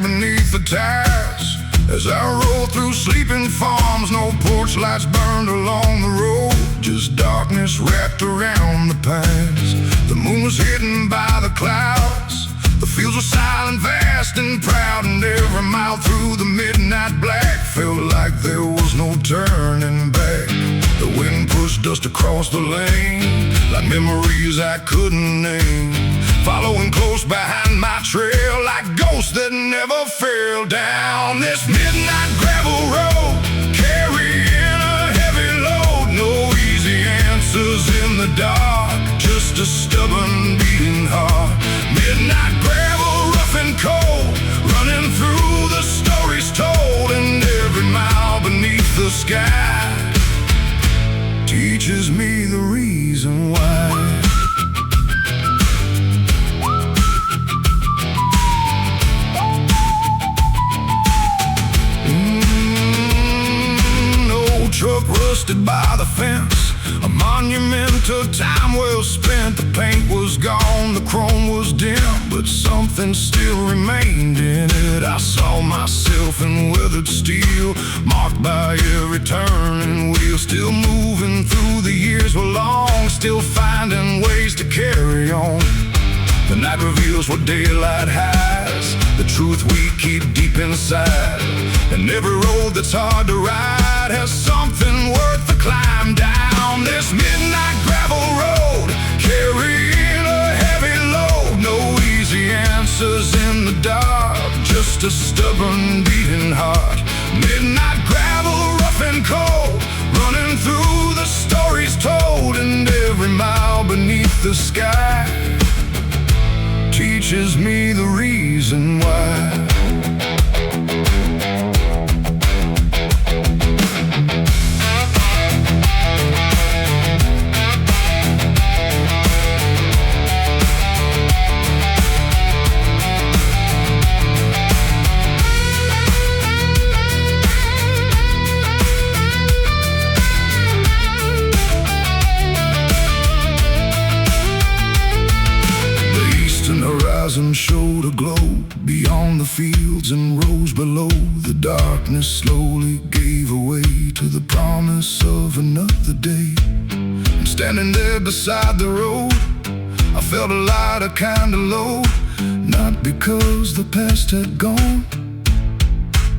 Beneath the tires, as I roll through sleeping farms, no porch lights burned along the road, just darkness wrapped around the pines. The moon was hidden by the clouds, the fields were silent, vast and proud, and every mile through the midnight black felt like there was no turning back. The wind pushed dust across the lane, like memories I couldn't name, following close behind my trail, like ghosts that never fell down this midnight gravel road, carrying a heavy load. No easy answers in the dark, just a stubborn beating heart. Midnight gravel, rough and cold, running through the stories told, and every mile beneath the sky teaches me the reason why. Truck rusted by the fence, a monument to time well spent. The paint was gone, the chrome was dim, but something still remained in it. I saw myself in weathered steel, marked by every turning wheel. Still moving through the years were long, still finding ways to carry on. The night reveals what daylight hides, the truth we keep deep inside. And every road that's hard to ride has something worth the climb down this midnight gravel road, carrying a heavy load. No easy answers in the dark, just a stubborn beating heart. Midnight gravel, rough and cold, running through the stories told, and every mile beneath the sky teaches me the reason why. Showed a glow beyond the fields and rose below. The darkness slowly gave way to the promise of another day. And standing there beside the road, I felt a lighter kind of load, not because the past had gone,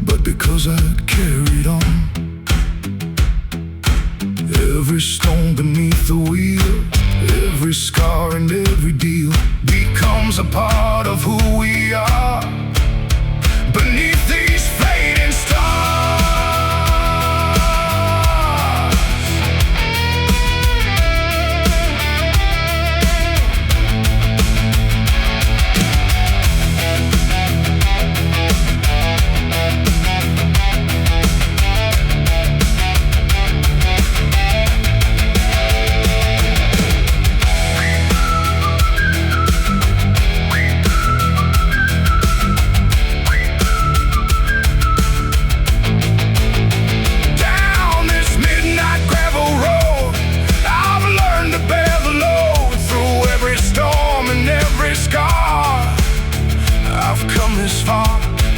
but because I'd carried on. Every stone beneath the wheel, every scar and every deal becomes a part of who we are beneath these fading stars.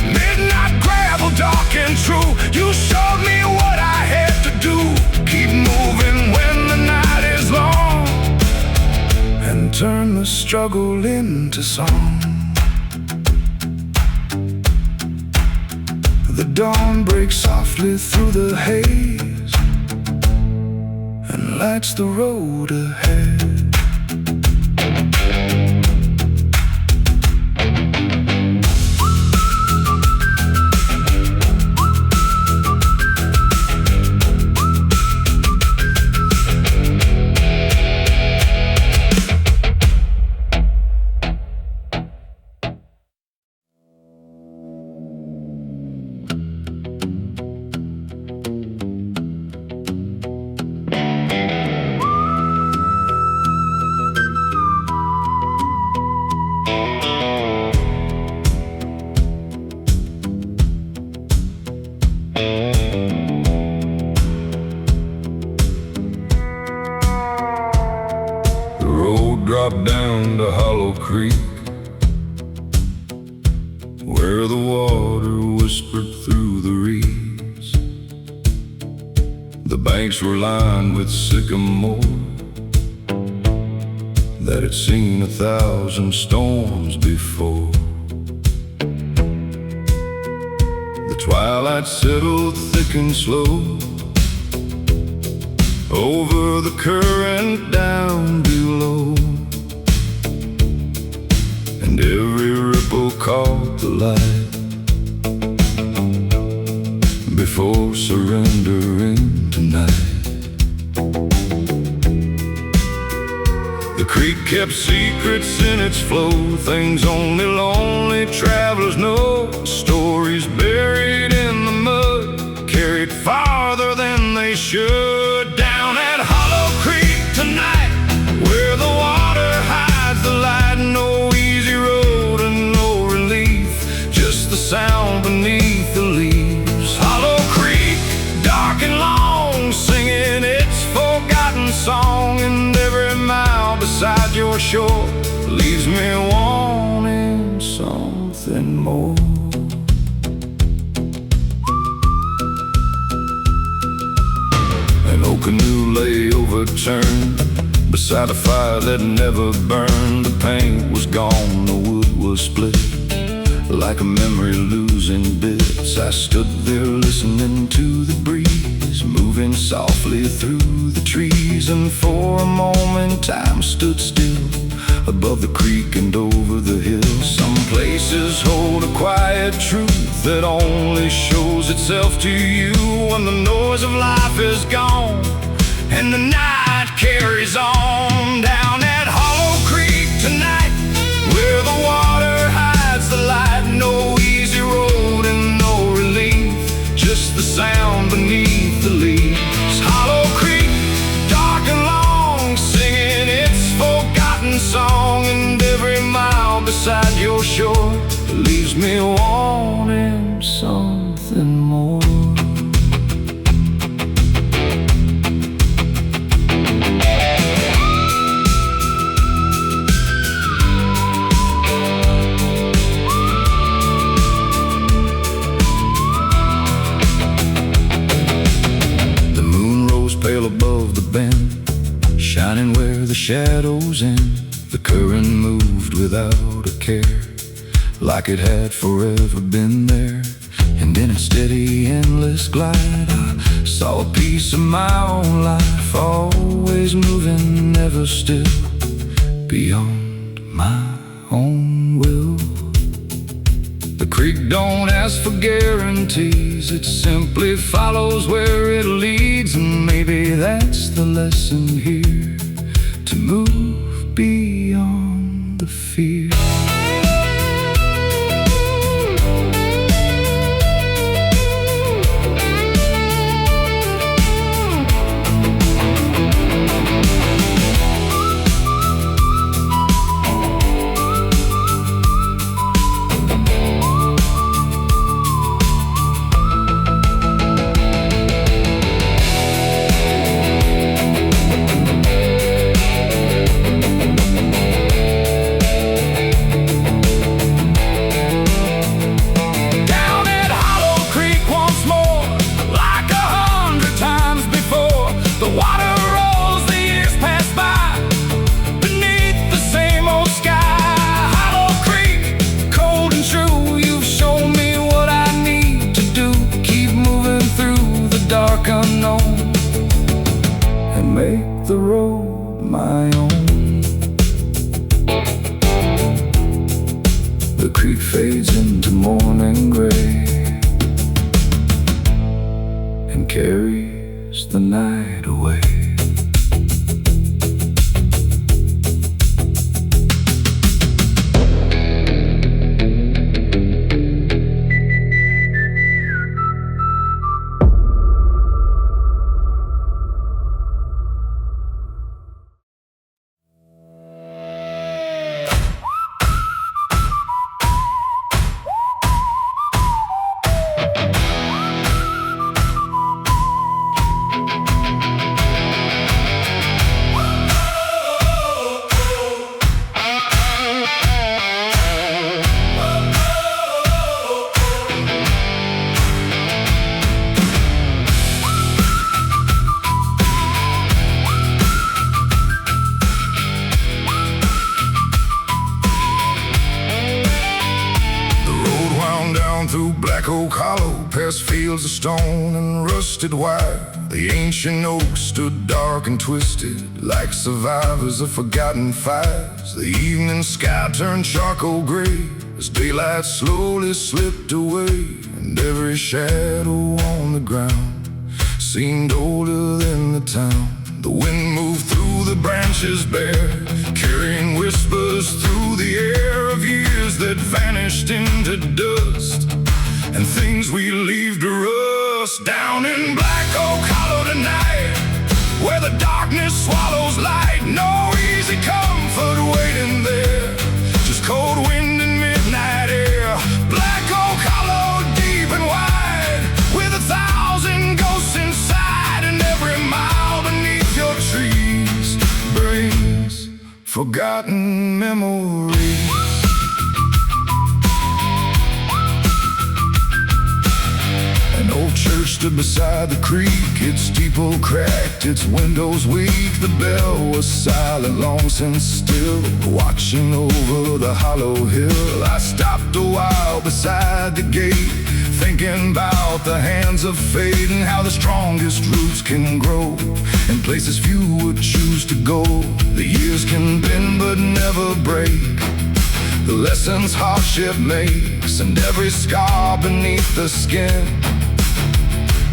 Midnight gravel, dark and true. You showed me what I had to do. Keep moving when the night is long, and turn the struggle into song. The dawn breaks softly through the haze and lights the road ahead. dropped down to Hollow Creek, where the water whispered through the reeds. The banks were lined with sycamore that had seen 1,000 storms before. The twilight settled thick and slow over the current down below, and every ripple caught the light before surrendering tonight. The creek kept secrets in its flow, things only lonely travelers know. Stories buried in the mud, carried farther than they should. Down at Hollow Creek tonight, where the water hides the light. No easy road and no relief, just the sound beneath the leaves. Hollow Creek, dark and long, singing its forgotten song. And every mile beside your shore leaves me wanting something more. An old canoe lay overturned beside a fire that never burned. The paint was gone, the wood was split, like a memory losing bits. I stood there listening to the breeze moving softly through the trees, and for a moment time stood still above the creek and over the hill. Some places hold a quiet truth that only shows itself to you when the noise of life is gone and the night carries on. Down at Hollow Creek tonight, where the water hides the light. No easy road and no relief, just the sound beneath the leaves. Hollow Creek, dark and long, singing its forgotten song. And every mile beside your shore leaves me wanting something more. Pale above the bend, shining where the shadows end. The current moved without a care, like it had forever been there. And in its steady, endless glide, I saw a piece of my own life, always moving, never still, beyond my own will. The creek don't ask for guarantees, it simply follows where it leads. And maybe that's the lesson here, to move beyond the fear. Unknown, and make the road my own. The creek fades into morning gray and carries the night away. Black Oak Hollow, past fields of stone and rusted wire. The ancient oaks stood dark and twisted, like survivors of forgotten fires. The evening sky turned charcoal gray as daylight slowly slipped away, and every shadow on the ground seemed older than the town. The wind moved through the branches bare, carrying whispers through the air of years that vanished into dust, and things we leave to rust. Down in Black Oak Hollow tonight, where the darkness swallows light, no easy comfort waiting there, just cold wind and midnight air. Black Oak Hollow, deep and wide, with 1,000 ghosts inside, and every mile beneath your trees brings forgotten memories. An old church stood beside the creek, its steeple cracked, its windows weak. The bell was silent, long since still, watching over the hollow hill. I stopped a while beside the gate, thinking about the hands of fate, and how the strongest roots can grow in places few would choose to go. The years can bend but never break, the lessons hardship makes, and every scar beneath the skin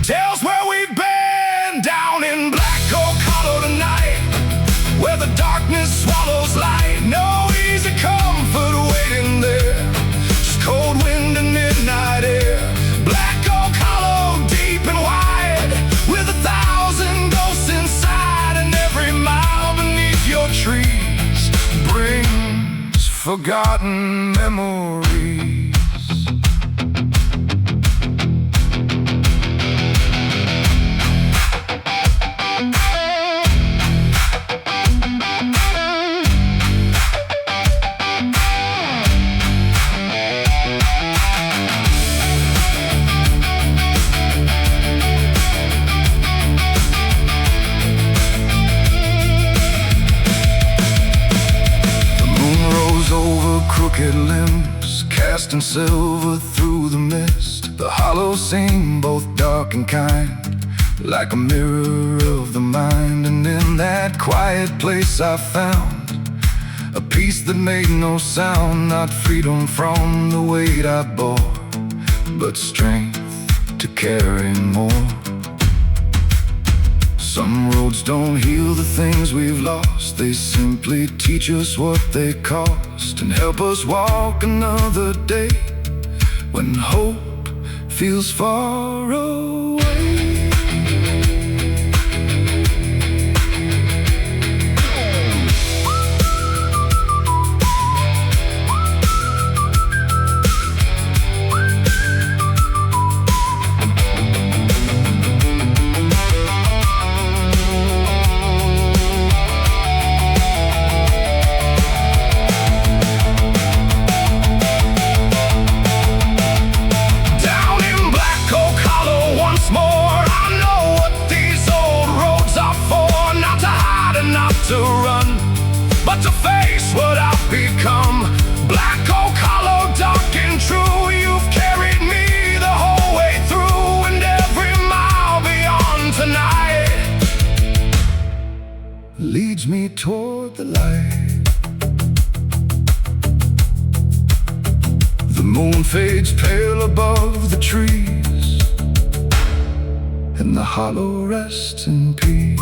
tells where we've been. Down in Black Oak Hollow tonight, where the darkness swallows light, no easy comfort waiting there, just cold wind and midnight air. Black Oak Hollow, deep and wide, with 1,000 ghosts inside, and every mile beneath your trees brings forgotten memories. Crooked limbs, casting silver through the mist. The hollows seem both dark and kind, like a mirror of the mind. And in that quiet place I found a peace that made no sound, not freedom from the weight I bore, but strength to carry more. Some roads don't heal the things we've lost, they simply teach us what they cost, and help us walk another day when hope feels far away. To run, but to face what I've become. Black Oak Hollow, dark and true, you've carried me the whole way through, and every mile beyond tonight leads me toward the light. The moon fades pale above the trees, and the hollow rests in peace.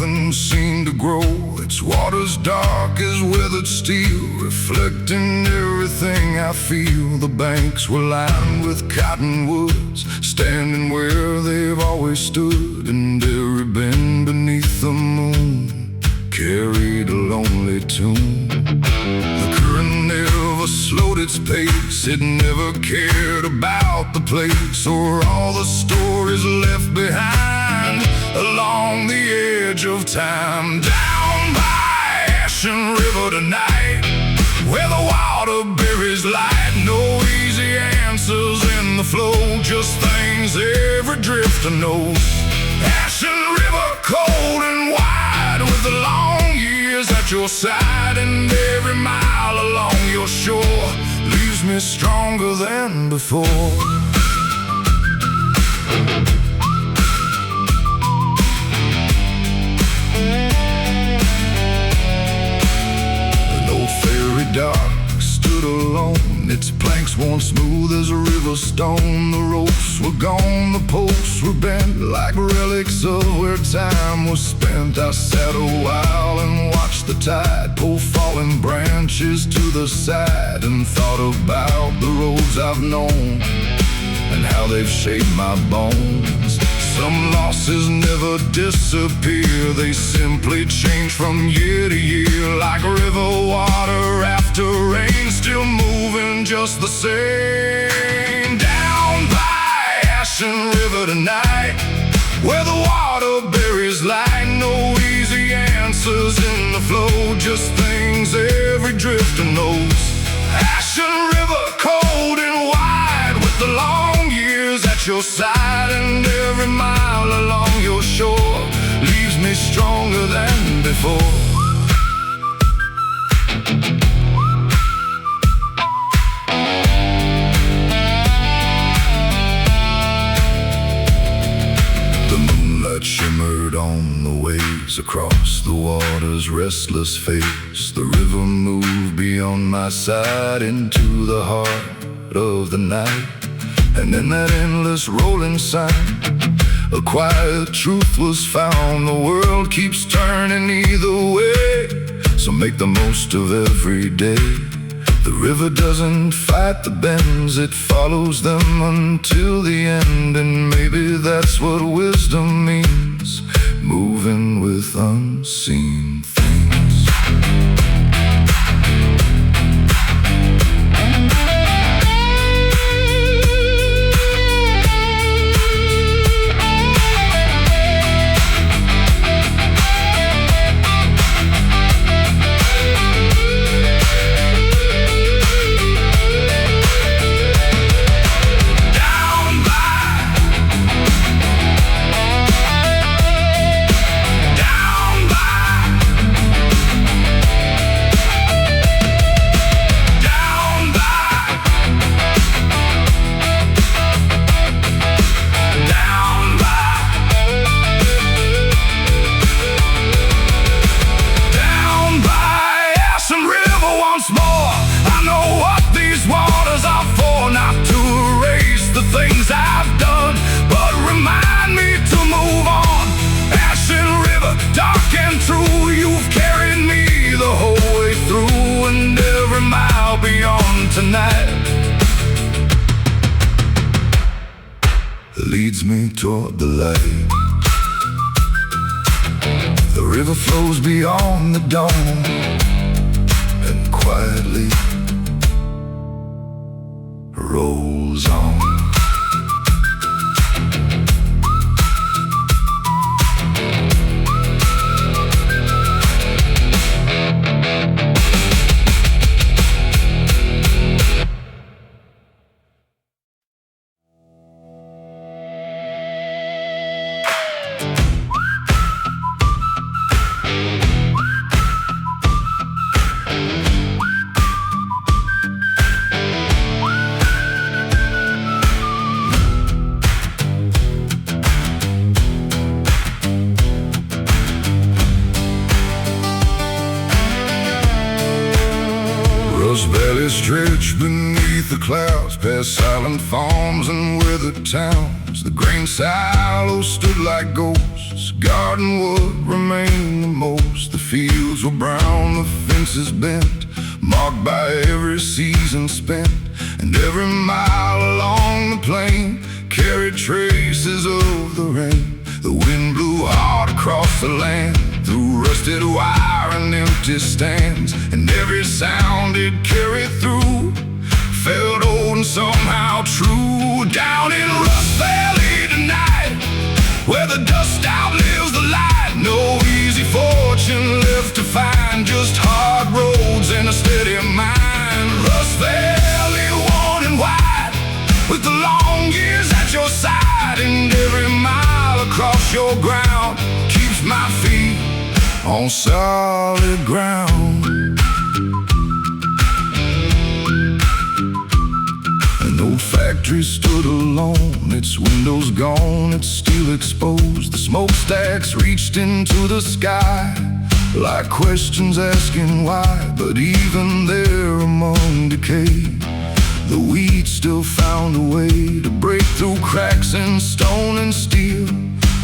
nothing seemed to grow. Its waters dark as weathered steel, reflecting everything I feel. The banks were lined with cottonwoods, standing where they've always stood. And every bend beneath the moon carried a lonely tune. The current never slowed its pace, it never cared about the place or all the stories left behind along the edge of time. Down by Ashen River tonight, where the water buries light. No easy answers in the flow, just things every drifter knows. Ashen River, cold and wide, with the long years at your side. And every mile along your shore leaves me stronger than before. An old ferry dock stood alone, its planks worn smooth as a river stone. The ropes were gone, the posts were bent like relics of where time was spent. I sat a while and watched the tide pull fallen branches to the side, and thought about the roads I've known and how they've shaped my bones. Some losses never disappear, they simply change from year to year. Like river water after rain, still moving just the same. Down by Ashen River tonight, where the water buries light. No easy answers in the flow, just things every drifter knows. Ashen River, cold and wide, with the long years at your side. And every mile along your shore leaves me stronger than before. The moonlight shimmered on the waves across the water's restless face. The river moved beyond my side into the heart of the night. And in that endless rolling sound, a quiet truth was found. The world keeps turning either way, so make the most of every day. The river doesn't fight the bends, it follows them until the end. And maybe that's what wisdom means, moving with unseen things. Tonight leads me toward the light. The river flows beyond the dawn and quietly rolls on. Belly stretched beneath beneath the clouds, past silent farms and weathered towns. The grain silos stood like ghosts. Garden wood remained the most. The fields were brown, the fences bent, marked by every season spent. And every mile along the plain carried traces of the rain. The wind blew hard across the land, through rusted wire and empty stands. And every sound it carried through felt old and somehow true. Down in Rust Valley tonight, where the dust outlives the light, no easy fortune left to find, just hard roads and a steady mind. Rust Valley, worn and wide, with the long years at your side. And every mile across your ground keeps my feet on solid ground. An old factory stood alone, its windows gone, its steel exposed. The smokestacks reached into the sky, like questions asking why. But even there among decay, the wheat still found a way to break through cracks in stone and steel,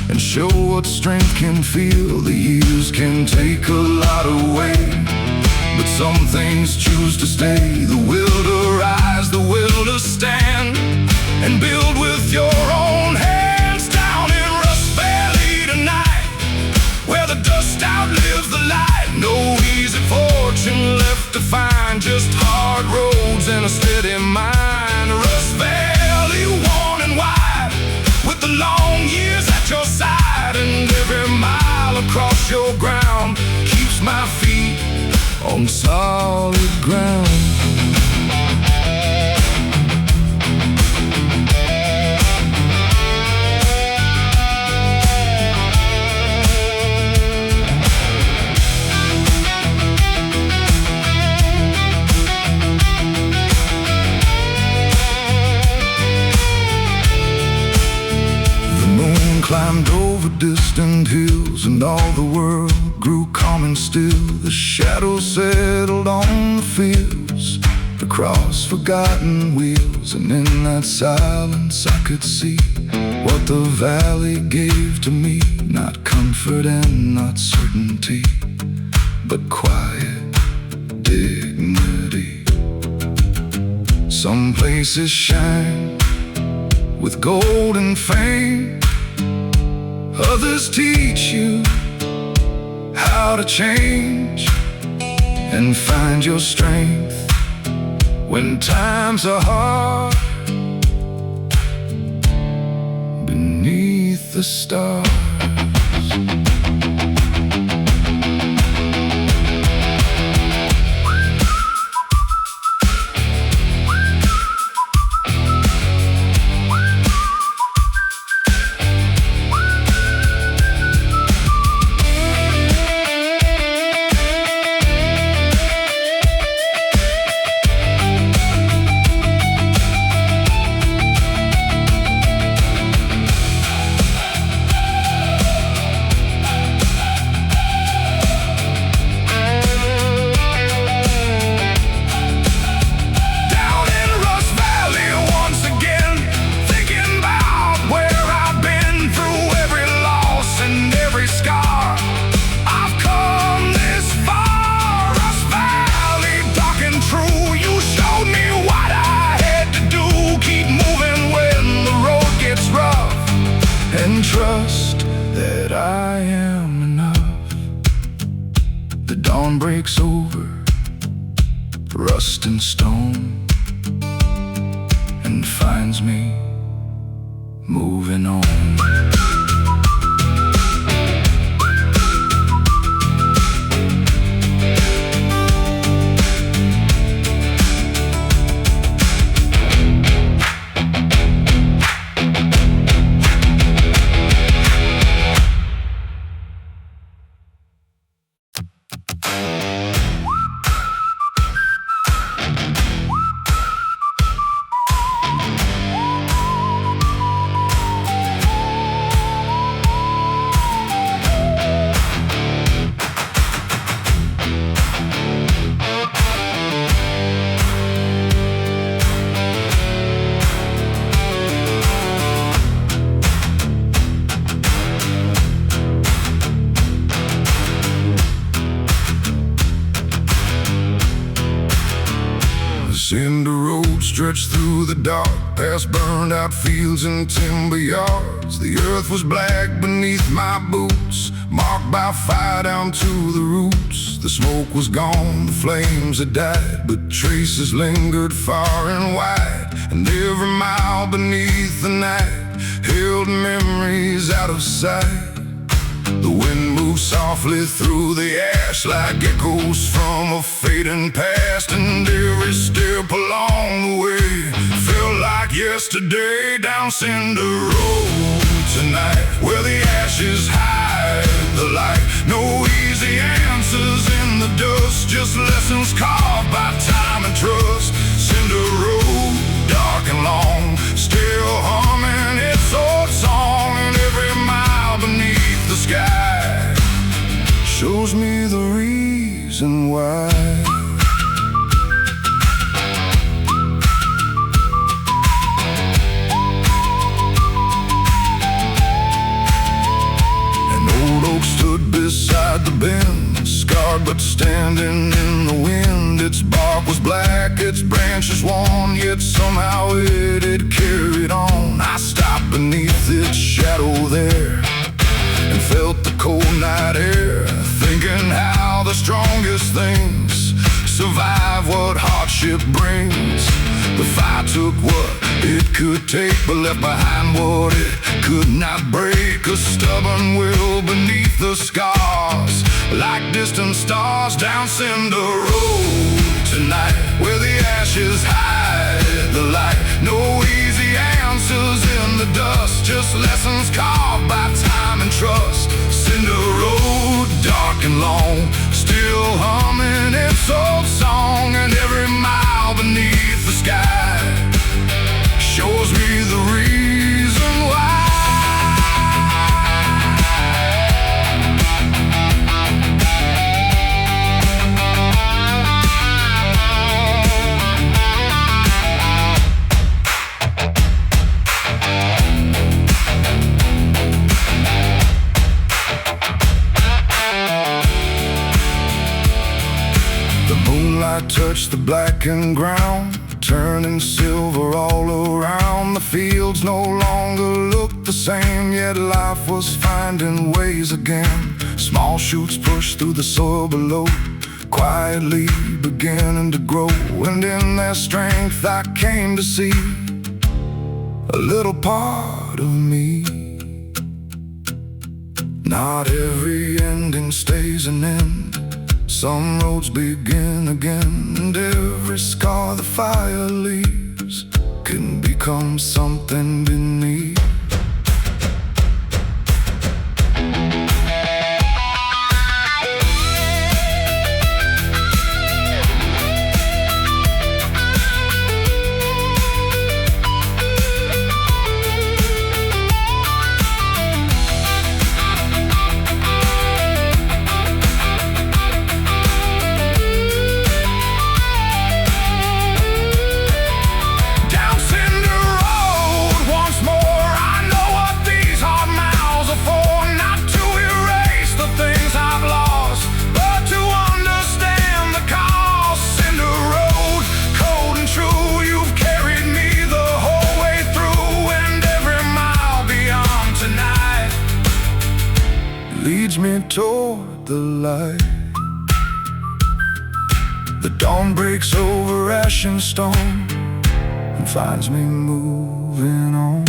and show what strength can feel. The years can take a lot away, but some things choose to stay. The will to rise, the will to stand, and build with your own hands. Down in Rust Valley tonight, where the dust outlives the light, no easy fortune left to find, just hard roads and a steady mind. Rust Valley, worn and wide, with the long years at your side. And every mile across your ground keeps my feet on solid ground. Climbed over distant hills, and all the world grew calm and still. The shadows settled on the fields across forgotten wheels, and in that silence I could see what the valley gave to me. Not comfort and not certainty, but quiet dignity. Some places shine with gold and fame, others teach you how to change and find your strength when times are hard beneath the stars. Trust that I am enough. The dawn breaks over rust and stone and finds me moving on. Cinder road stretched through the dark, past burned out fields and timber yards. The earth was black beneath my boots, marked by fire down to the roots. The smoke was gone, the flames had died, but traces lingered far and wide. And every mile beneath the night held memories out of sight. The wind moved softly through the ash like echoes from a fading past. And every step along the way felt like yesterday. Down Cinder Road tonight, where the ashes hide the light. No easy answers in the dust, just lessons carved by time and trust. Cinder Road, dark and long, still humming its old song. And every mile beneath the sky shows me the reason why. An old oak stood beside the bend, scarred but standing in the wind. Its bark was black, its branches worn, yet somehow it had carried on. I stopped beneath its shadow there and felt the cold night air, thinking how the strongest things survive what hardship brings. The fire took what it could take, but left behind what it could not break. A stubborn will beneath the scars, like distant stars. Down Cinder Road tonight, where the ashes hide the light. No easy answers in the dust, just lessons carved by time and trust. Cinder Road, dark and long, still humming its old song. And every mile beneath the sky shows me the reason why. Moonlight touched the blackened ground, turning silver all around. The fields no longer looked the same, yet life was finding ways again. Small shoots pushed through the soil below, quietly beginning to grow. And in their strength I came to see a little part of me. Not every ending stays an end, some roads begin again. And every scar the fire leaves can become something beneath. Leads me toward the light. The dawn breaks over ash and stone and finds me moving on.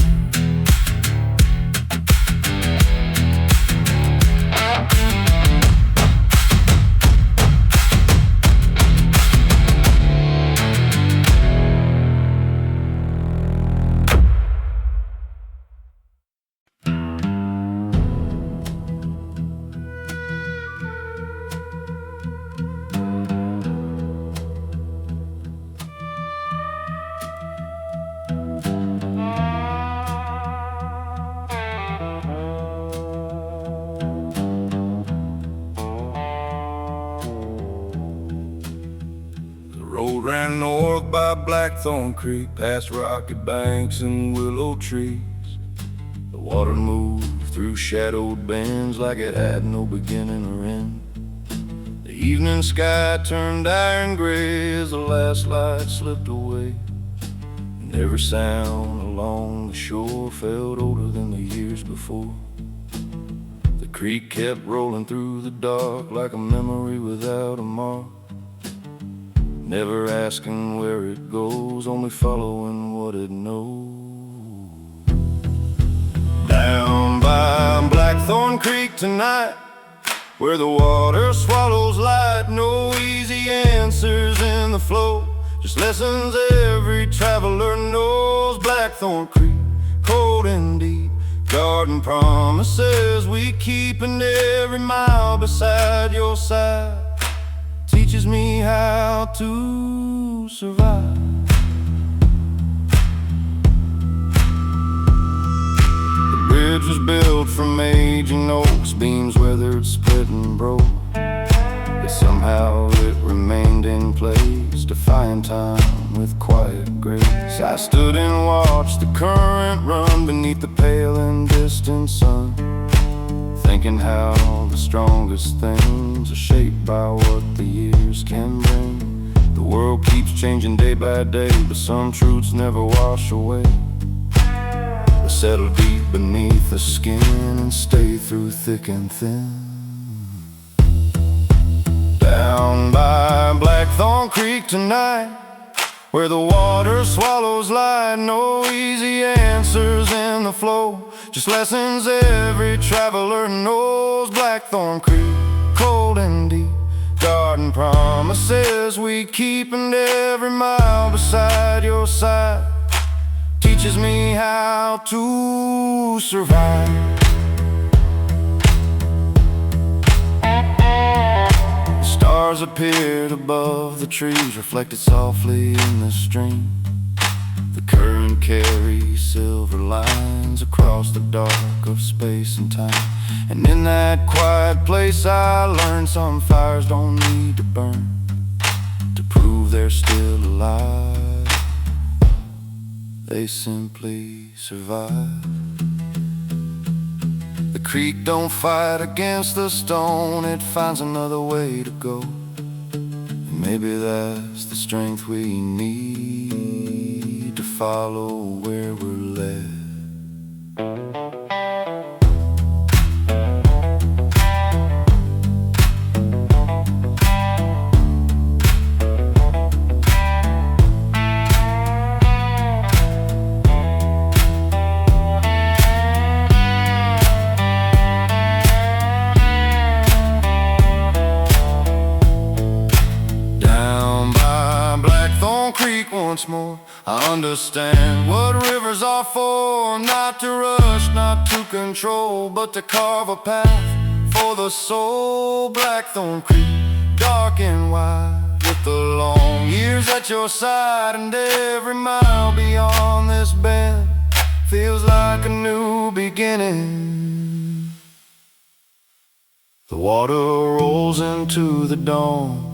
Road ran north by Blackthorn Creek, past rocky banks and willow trees. The water moved through shadowed bends like it had no beginning or end. The evening sky turned iron gray as the last light slipped away, and every sound along the shore felt older than the years before. The creek kept rolling through the dark like a memory without a mark, never asking where it goes, only following what it knows. Down by Blackthorn Creek tonight, where the water swallows light, no easy answers in the flow, just lessons every traveler knows. Blackthorn Creek, cold and deep, garden promises we keep, and every mile beside your side teaches me how to survive. The bridge was built from aging oaks, beams weathered, split and broke, but somehow it remained in place, defying time with quiet grace. I stood and watched the current run beneath the pale and distant sun, thinking how the strongest things are shaped by what the years can bring. The world keeps changing day by day, but some truths never wash away. They settle deep beneath the skin and stay through thick and thin. Down by Blackthorn Creek tonight, where the water swallows light, no easy answers in the flow, just lessons every traveler knows. Blackthorn Creek, cold and deep, garden promises we keep, and every mile beside your side teaches me how to survive. Stars appeared above the trees, reflected softly in the stream. The current carries silver lines across the dark of space and time, and in that quiet place I learned some fires don't need to burn to prove they're still alive. They simply survive. The creek don't fight against the stone, it finds another way to go. And maybe that's the strength we need to follow where we're led. Once more, I understand what rivers are for, not to rush, not to control, but to carve a path for the soul. Blackthorn Creek, dark and wide, with the long years at your side, and every mile beyond this bend feels like a new beginning. The water rolls into the dawn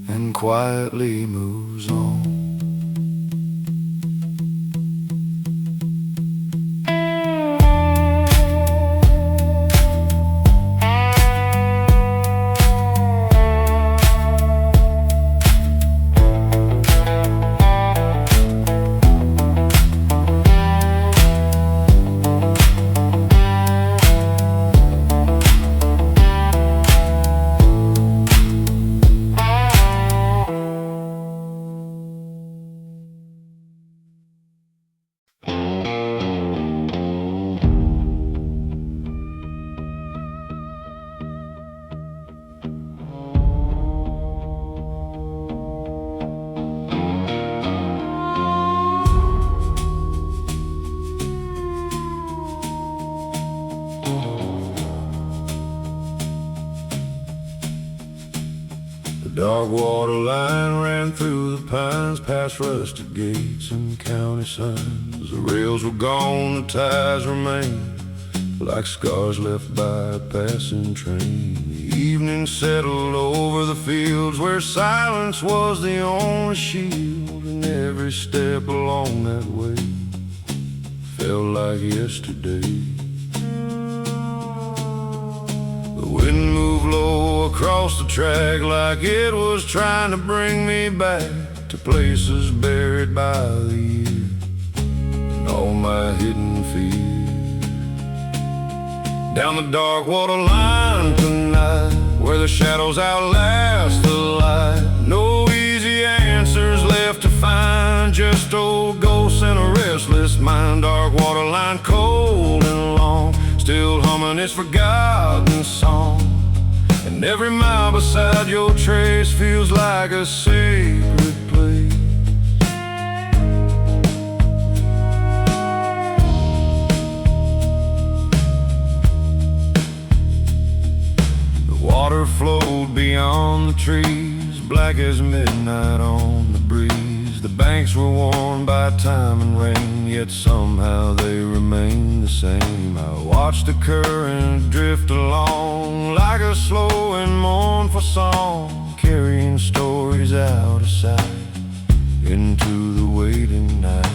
and quietly moves on. The dark water line ran through the pines, past rusted gates and county signs. The rails were gone, the ties remained, like scars left by a passing train. The evening settled over the fields where silence was the only shield, and every step along that way felt like yesterday. The wind moved low across across the track like it was trying to bring me back to places buried by the years and all my hidden fears. Down the dark water line tonight, where the shadows outlast the light. No easy answers left to find, just old ghosts and a restless mind. Dark water line, cold and long, still humming its forgotten song. And every mile beside your trace feels like a sacred place. Water flowed beyond the trees, black as midnight on the breeze. The banks were worn by time and rain, yet somehow they remained the same. I watched the current drift along like a slow and mournful song, carrying stories out of sight into the waiting night.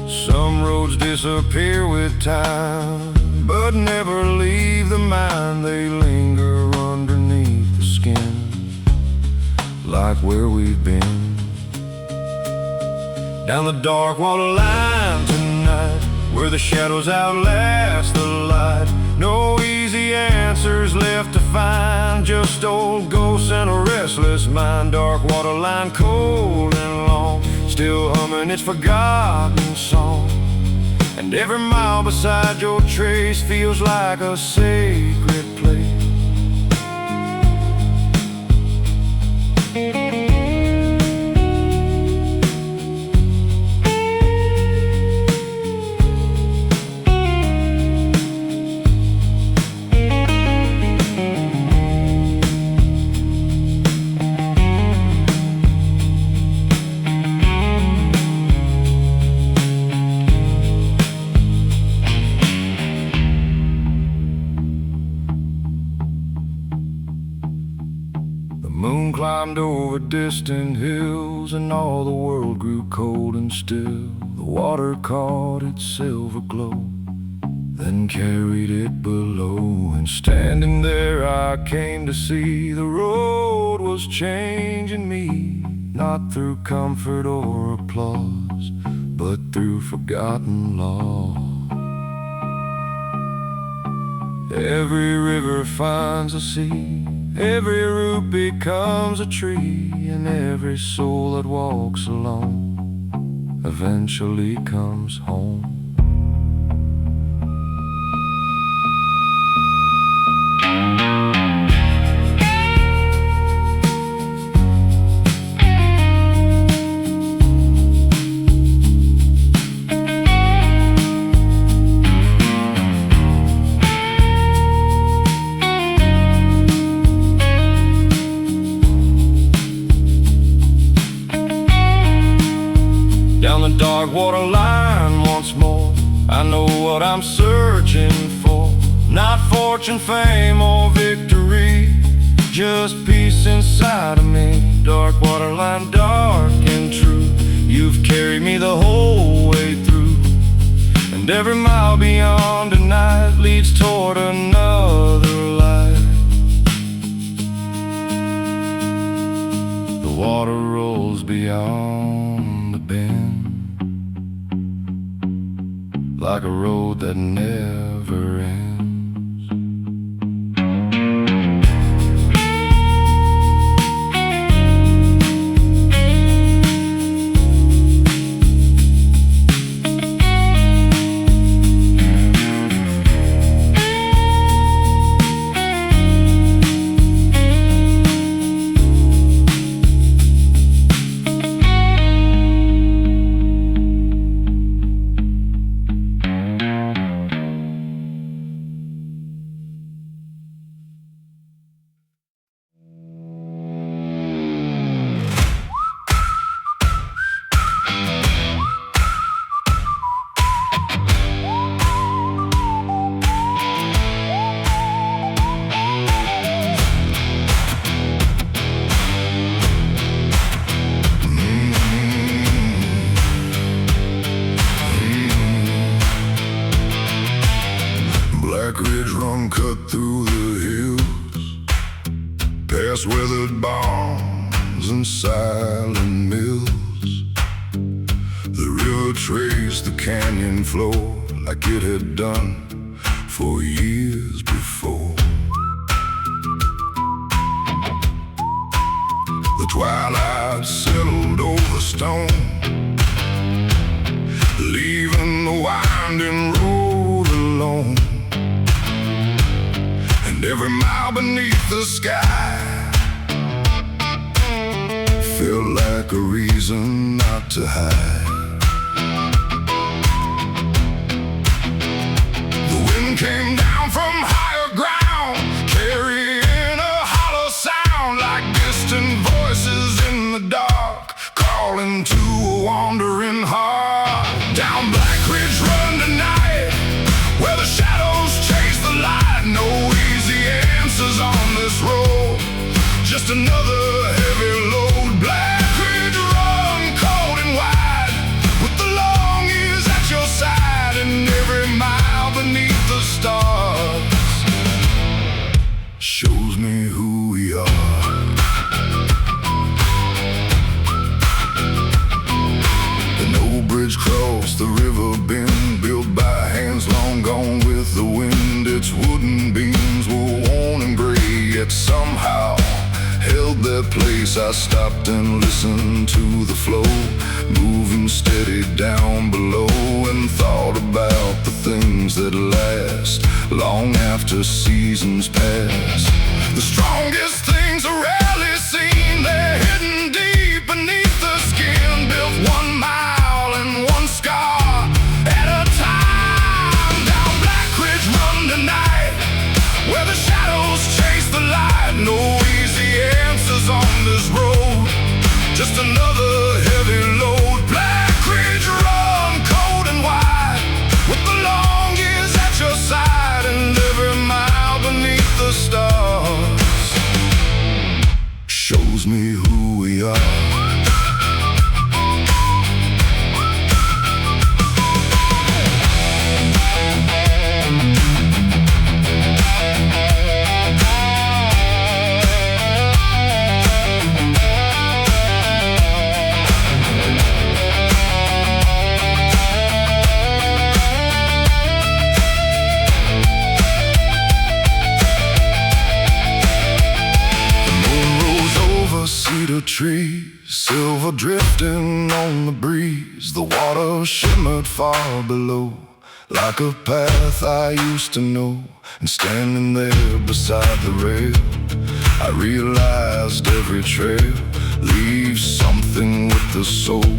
Some roads disappear with time, but never leave the mind. They linger underneath the skin, like where we've been. Down the dark water line tonight, where the shadows outlast the light. No easy answers left to find, just old ghosts and a restless mind. Dark water line, cold and long, still humming its forgotten song. And every mile beside your trace feels like a sacred place. The moon climbed over distant hills, and all the world grew cold and still. The water caught its silver glow, then carried it below. And standing there I came to see the road was changing me, not through comfort or applause, but through forgotten law. Every river finds a sea, every root becomes a tree, and every soul that walks alone eventually comes home. Down the dark water line once more, I know what I'm searching for. Not fortune, fame, or victory, just peace inside of me. Dark water line, dark and true, you've carried me the whole way through. And every mile beyond tonight leads toward another life. The water rolls beyond the bend, like a road that never ends. run cut through the hills, past weathered barns and silent mills. The river traced the canyon floor like it had done for years before. The twilight settled over stone, leaving the winding road alone. And every mile beneath the sky felt like a reason not to hide. The wind came down from higher ground, carrying a hollow sound like distant voices in the dark, calling to a wandering heart. Down Black Ridge Run tonight, where the shadows chase the light. No easy answers on this road, just another heavy load. Black Ridge Run, cold and wide, with the long years at your side, and every mile beneath the stars shows me who we are. An old bridge crossed the river bend, built by hands long gone with the wind. Its wooden beams were worn and gray, yet somehow held their place. I stopped and listened to the flow, moving steady down below, and thought about the things that last long after seasons pass. The strongest things are rarely seen, they're hidden deep beneath the skin, built 1 mile and 1 scar at a time. Down Black Ridge Run tonight, where the shadows chase the light. No easy answers on this road, just another heavy load. Black Ridge Run, cold and wide, with the long years at your side, and every mile beneath the stars shows me who we are. Cedar trees, silver drifting on the breeze. The water shimmered far below, like a path I used to know. And standing there beside the rail, I realized every trail leaves something with the soul.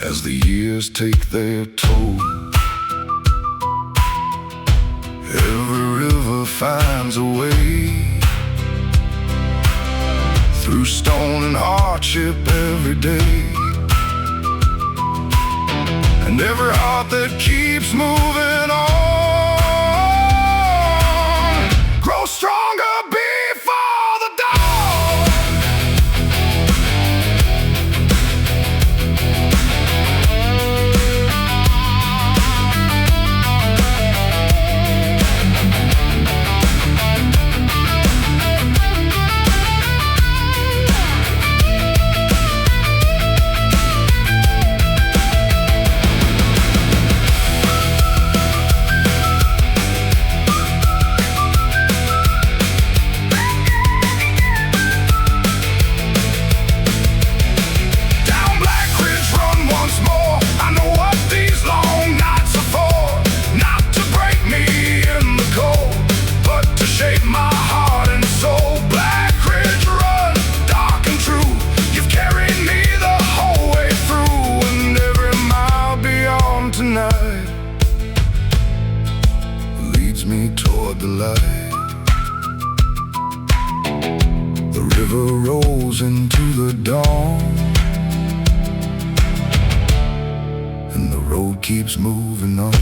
As the years take their toll, every river finds a way through stone and hardship every day. And every heart that keeps moving on grows stronger before the dawn. Me toward the light. The river rolls into the dawn, and the road keeps moving on.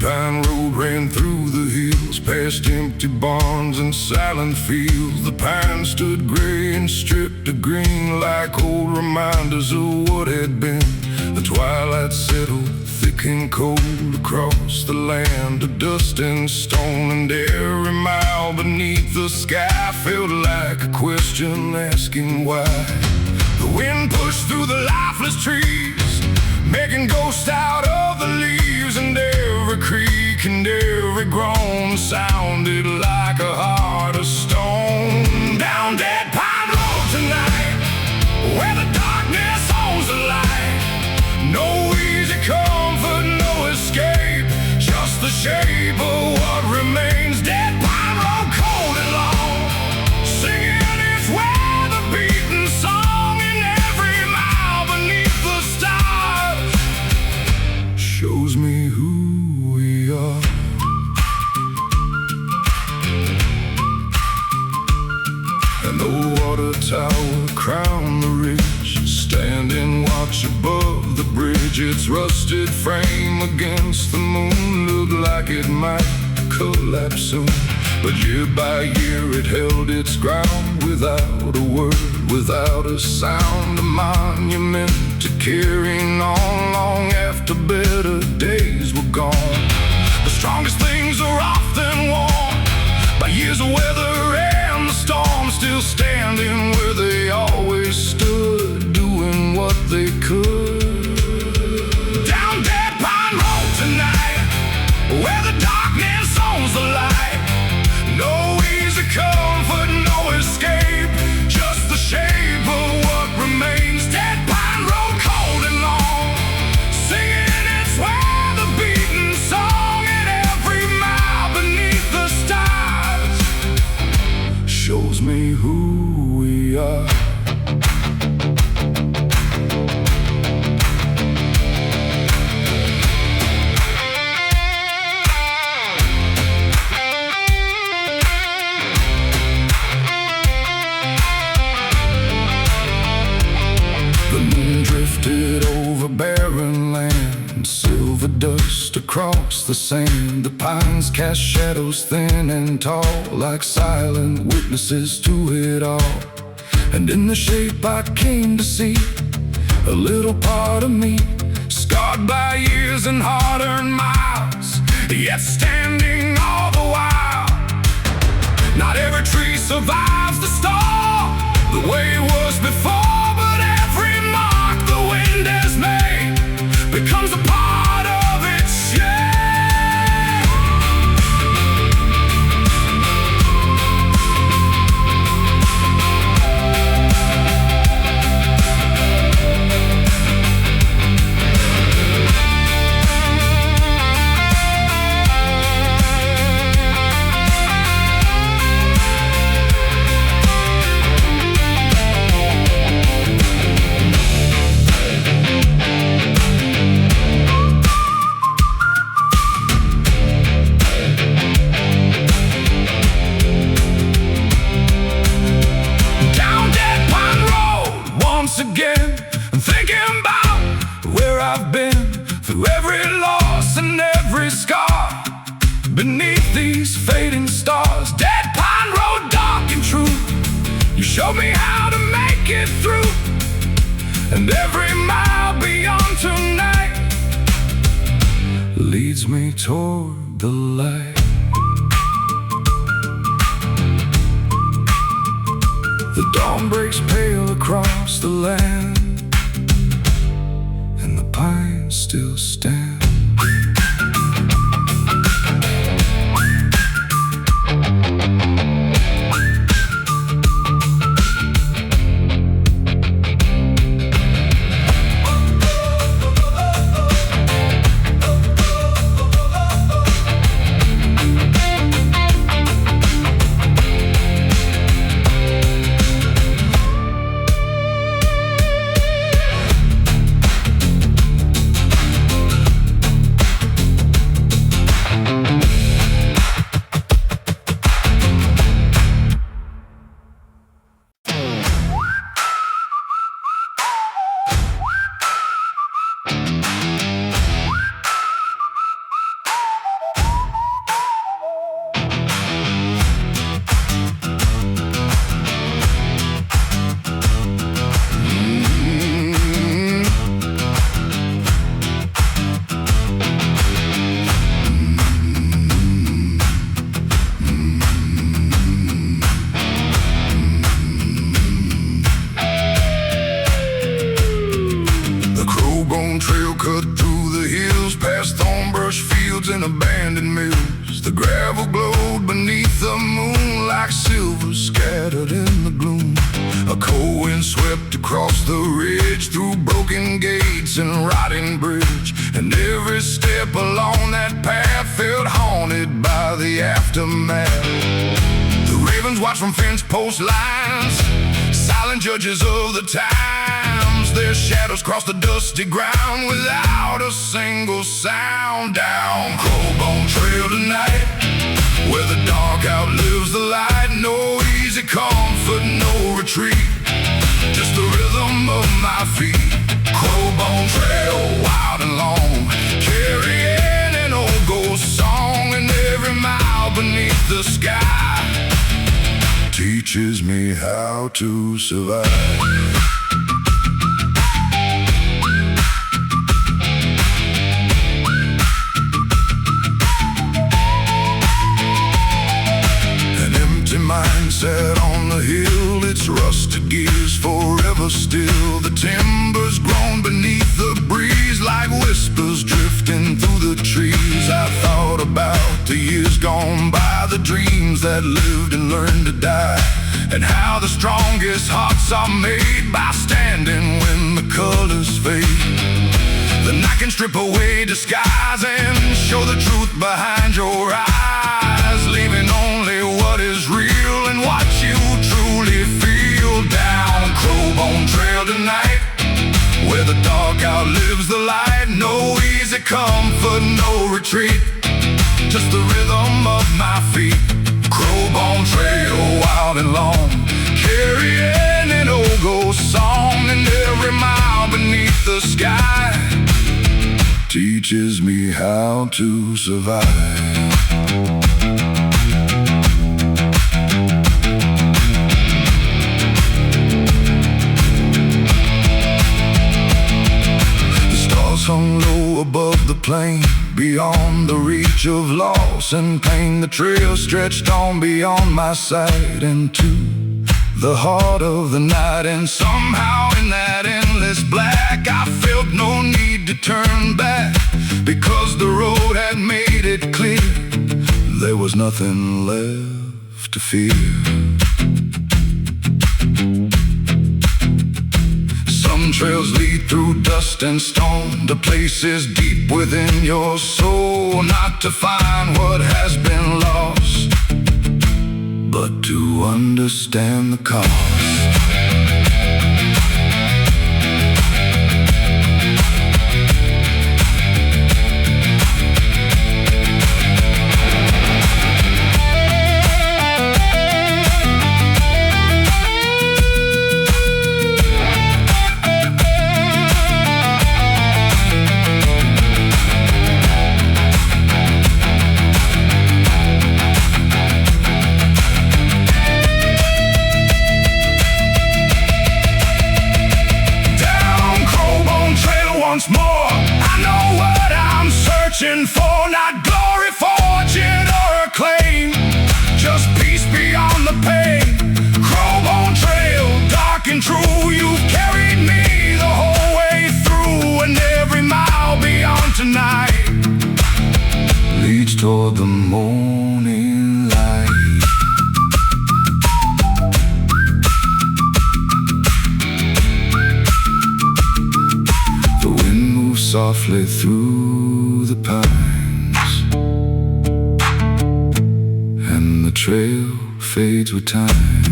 pine road ran through the hills, past empty barns and silent fields. The pines stood gray and stripped to green, like old reminders of what had been. The twilight settled thick and cold across the land of dust and stone, and every mile beneath the sky felt like a question asking why. The wind pushed through the lifeless trees, making ghosts out of the leaves, and every creak and every groan sounded like a heart of stone. Down Dead Pine Road tonight, where the darkness owns the light. No easy comfort, no escape, just the shape of what remains. Dead Pine Road, cold and long, singing its weather beaten song, and every mile beneath the stars shows me who we are. And the water tower crowned the ridge, standing watch above the bridge. Its rusted frame against the moon looked like it might collapse soon, but year by year it held its ground, without a word, without a sound. A monument to carrying on long after better days were gone. The strongest things are often worn by years of weather and the storm, still standing where they always stood, doing what they could. Down Dead Pine Road tonight, where the darkness owns the light. No easy comfort, no escape, just the shape of what remains. Dead Pine Road, cold and long, singing its weather beaten song, and every mile beneath the stars shows me who we are. Drifted over barren land, silver dust across the sand. The pines cast shadows thin and tall, like silent witnesses to it all. And in the shape I came to see, a little part of me, scarred by years and hard-earned miles, yet standing all the while. Not every tree survives the storm the way it was before, but every mark the wind has made becomes a part of its shape. Again, thinking about where I've been, through every loss and every scar, beneath these fading stars. Dead Pine Road, dark and true, you showed me how to make it through, and every mile beyond tonight leads me toward the light. The dawn breaks pale across the land, and the pines still stand. in abandoned mills. The gravel glowed beneath the moon like silver scattered in the gloom. A cold wind swept across the ridge, through broken gates and rotting bridge, and every step along that path felt haunted by the aftermath. The ravens watched from fence post lines, silent judges of the times. Their shadows crossed the dusty ground without a single sound. Down Crowbone Trail tonight, where the dark outlives the light. No easy comfort, no retreat, just the rhythm of my feet. Crowbone Trail, wild and long, carrying an old ghost song. And every mile beneath the sky teaches me how to survive. Set on the hill, its rusted gears forever still. The timber's grown beneath the breeze like whispers drifting through the trees. I thought about the years gone by, the dreams that lived and learned to die, and how the strongest hearts are made by standing when the colors fade. The night can strip away disguise and show the truth behind your eyes, leaving only what is real and what you truly feel. Down Crowbone Trail tonight, where the dark outlives the light. No easy comfort, no retreat, just the rhythm of my feet. Crowbone Trail, wild and long, carrying an old ghost song. And every mile beneath the sky teaches me how to survive. Hung low above the plain, beyond the reach of loss and pain. The trail stretched on beyond my sight into the heart of the night. And somehow in that endless black I felt no need to turn back, because the road had made it clear there was nothing left to fear. Some trails lead through dust and stone, to places deep within your soul, not to find what has been lost, but to understand the cost. Once more, I know what I'm searching for, not glory, fortune, or acclaim, just peace beyond the pain. Crowbone Trail, dark and true, you've carried me the whole way through. And every mile beyond tonight leads toward the morning light. Softly through the pines, and the trail fades with time.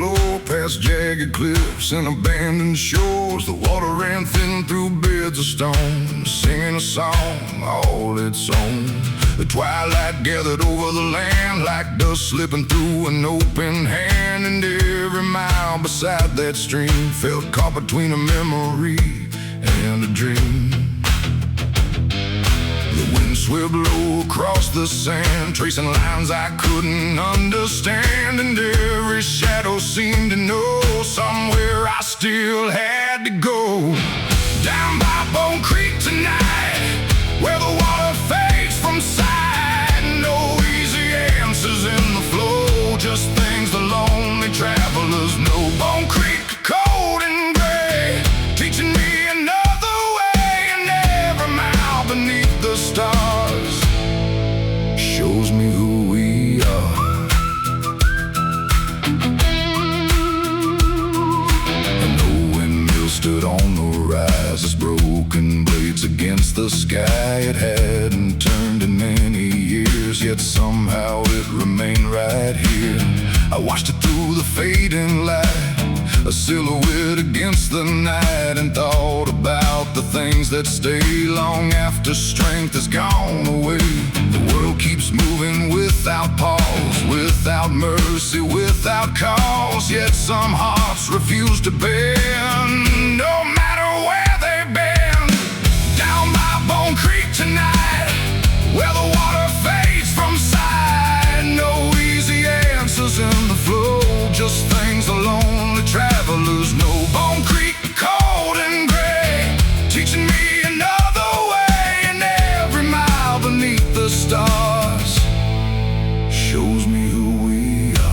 snow, past jagged cliffs and abandoned shores. The water ran thin through beds of stone, singing a song all its own. The twilight gathered over the land like dust slipping through an open hand. And every mile beside that stream felt caught between a memory and a dream. The wind swept low across the sand, tracing lines I couldn't understand. And every shadow seemed to know somewhere I still had to go. Down by Bone Creek tonight, where the water fades from sight. No easy answers in the flow, just things the lonely travelers know. Bone Creek, cold and gray, teaching me another way. And every mile beneath the stars shows me who we are. And the windmill stood on the rise, its broken blades against the sky. It hadn't turned in many years, yet somehow it remained right here. I watched it through the fading light, a silhouette against the night, and thought about the things that stay long after strength has gone away. The world keeps moving without pause, without mercy, without cause. Yet some hearts refuse to bend, no matter where they've been. Down by Bone Creek tonight, where the water fades from sight. No easy answers in the flow, just things the lonely travelers know. Bone Creek, cold and gray, teaching me another way. And every mile beneath the stars shows me who we are.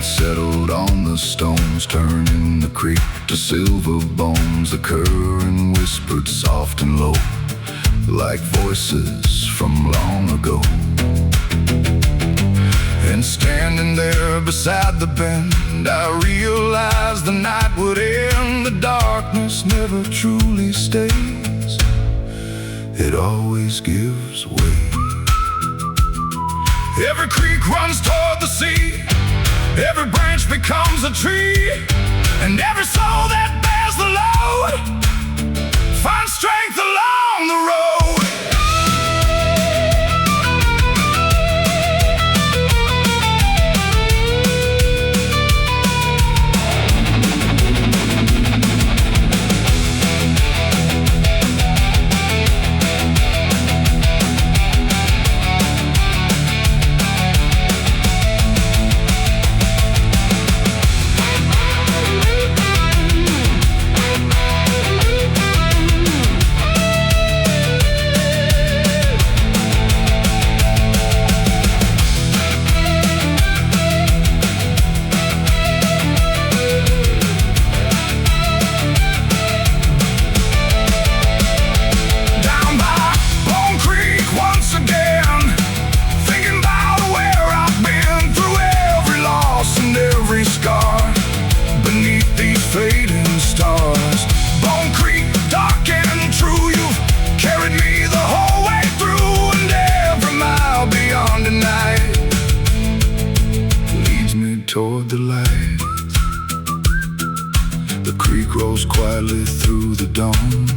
Settled on the stones, turning the creek to silver bones. The current whispered soft and low, like voices from long ago. And standing there beside the bend, I realized the night would end. The darkness never truly stays, it always gives way. Every creek runs toward the sea, every branch becomes a tree, and every soul that bears the load finds strength along the road. Fading stars, Bone Creek, dark and true. You've carried me the whole way through, and every mile beyond the night leads me toward the light. The creek rolls quietly through the dawn,